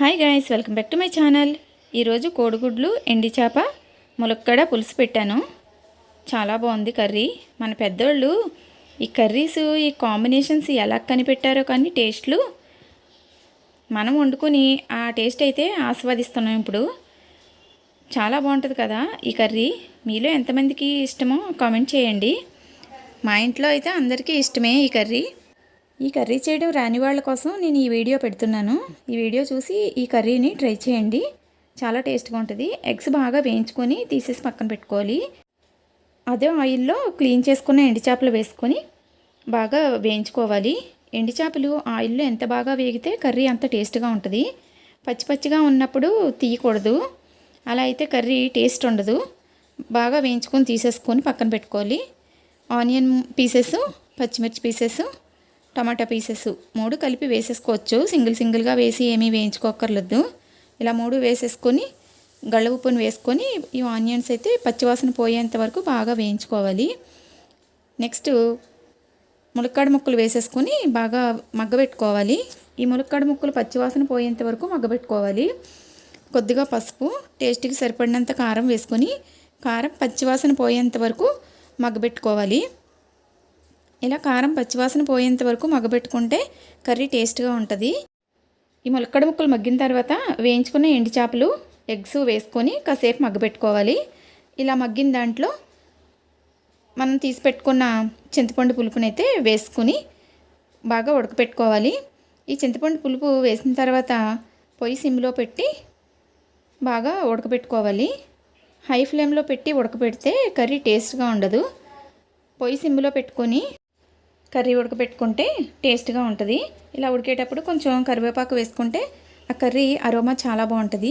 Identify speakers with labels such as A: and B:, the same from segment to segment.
A: Hi guys, welcome back to my channel. ఈరోజు కోడిగుడ్లు ఎండి చేప ములక్కడ పులుసు పెట్టాను. చాలా బాగుంది కర్రీ. మన పెద్దోళ్ళు ఈ కర్రీస్, ఈ కాంబినేషన్స్ ఎలా కనిపెట్టారో కానీ టేస్ట్లు మనం వండుకొని ఆ టేస్ట్ అయితే ఆస్వాదిస్తున్నాం. ఇప్పుడు చాలా బాగుంటుంది కదా ఈ కర్రీ. మీలో ఎంతమందికి ఇష్టమో కామెంట్ చేయండి. మా ఇంట్లో అయితే అందరికీ ఇష్టమే ఈ కర్రీ. ఈ కర్రీ చేయడం రాని వాళ్ళ కోసం నేను ఈ వీడియో పెడుతున్నాను. ఈ వీడియో చూసి ఈ కర్రీని ట్రై చేయండి. చాలా టేస్ట్గా ఉంటుంది. ఎగ్స్ బాగా వేయించుకొని తీసేసి పక్కన పెట్టుకోవాలి. అదే ఆయిల్లో క్లీన్ చేసుకున్న ఎండి చేపలు వేసుకొని బాగా వేయించుకోవాలి. ఎండి చేపలు ఆయిల్లో ఎంత బాగా వేగితే కర్రీ అంత టేస్ట్గా ఉంటుంది. పచ్చి పచ్చిగా ఉన్నప్పుడు తీయకూడదు. అలా అయితే కర్రీ టేస్ట్ ఉండదు. బాగా వేయించుకొని తీసేసుకొని పక్కన పెట్టుకోవాలి. ఆనియన్ పీసెస్, పచ్చిమిర్చి పీసెస్, టమాటా పీసెస్ 3 కలిపి వేసేసుకోవచ్చు. సింగిల్గా వేసి ఏమీ వేయించుకోక్కర్లేదు. ఇలా 3 వేసేసుకొని గళ్ళ ఉప్పును వేసుకొని ఈ ఆనియన్స్ అయితే పచ్చివాసన పోయేంత వరకు బాగా వేయించుకోవాలి. నెక్స్ట్ ములక్కాడ ముక్కలు వేసేసుకొని బాగా మగ్గబెట్టుకోవాలి. ఈ ములక్కాడ ముక్కలు పచ్చివాసన పోయేంత వరకు మగ్గబెట్టుకోవాలి. కొద్దిగా పసుపు, టేస్ట్కి సరిపడినంత కారం వేసుకొని కారం పచ్చివాసన పోయేంత వరకు మగ్గబెట్టుకోవాలి. ఇలా కారం పచ్చివాసన పోయేంత వరకు మగ్గబెట్టుకుంటే కర్రీ టేస్ట్గా ఉంటుంది. ఈ ములక్కడ ముక్కలు మగ్గిన తర్వాత వేయించుకున్న ఎండి చేపలు, ఎగ్స్ వేసుకొని కాసేపు మగ్గబెట్టుకోవాలి. ఇలా మగ్గిన దాంట్లో మనం తీసి పెట్టుకున్న చింతపండు పులుపునైతే వేసుకుని బాగా ఉడకపెట్టుకోవాలి. ఈ చింతపండు పులుపు వేసిన తర్వాత పొయ్యి సిమ్లో పెట్టి బాగా ఉడకపెట్టుకోవాలి. హై ఫ్లేమ్లో పెట్టి ఉడకపెడితే కర్రీ టేస్ట్గా ఉండదు. పొయ్యి సిమ్లో పెట్టుకొని కర్రీ ఉడకబెట్టుకుంటే టేస్ట్గా ఉంటుంది. ఇలా ఉడికేటప్పుడు కొంచెం కరివేపాకు వేసుకుంటే ఆ కర్రీ అరోమా చాలా బాగుంటుంది.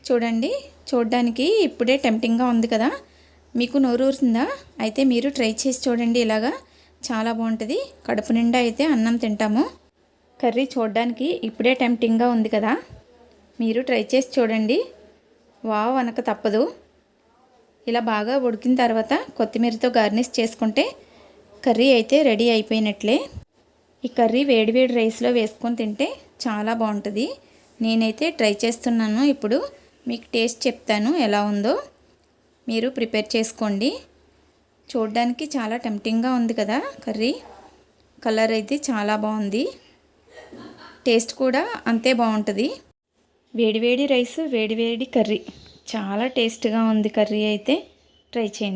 A: చూడండి, చూడడానికి ఇప్పుడే టెంప్టింగ్గా ఉంది కదా. మీకు నోరూరుతుందా? అయితే మీరు ట్రై చేసి చూడండి. ఇలాగా చాలా బాగుంటుంది. కడుపు నిండా అయితే అన్నం తింటాము. కర్రీ చూడడానికి ఇప్పుడే టెంప్టింగ్గా ఉంది కదా. మీరు ట్రై చేసి చూడండి. వావ్ అనక తప్పదు. ఇలా బాగా ఉడికిన తర్వాత కొత్తిమీరతో గార్నిష్ చేసుకుంటే కర్రీ అయితే రెడీ అయిపోయినట్లే. ఈ కర్రీ వేడివేడి రైస్లో వేసుకొని తింటే చాలా బాగుంటుంది. నేనైతే ట్రై చేస్తున్నాను. ఇప్పుడు మీకు టేస్ట్ చెప్తాను ఎలా ఉందో. మీరు ప్రిపేర్ చేసుకోండి. చూడడానికి చాలా టెంప్టింగ్గా ఉంది కదా కర్రీ. కలర్ అయితే చాలా బాగుంది. టేస్ట్ కూడా అంతే బాగుంటుంది. వేడివేడి రైస్, వేడివేడి కర్రీ చాలా టేస్ట్గా ఉంది. కర్రీ అయితే ట్రై చేయండి.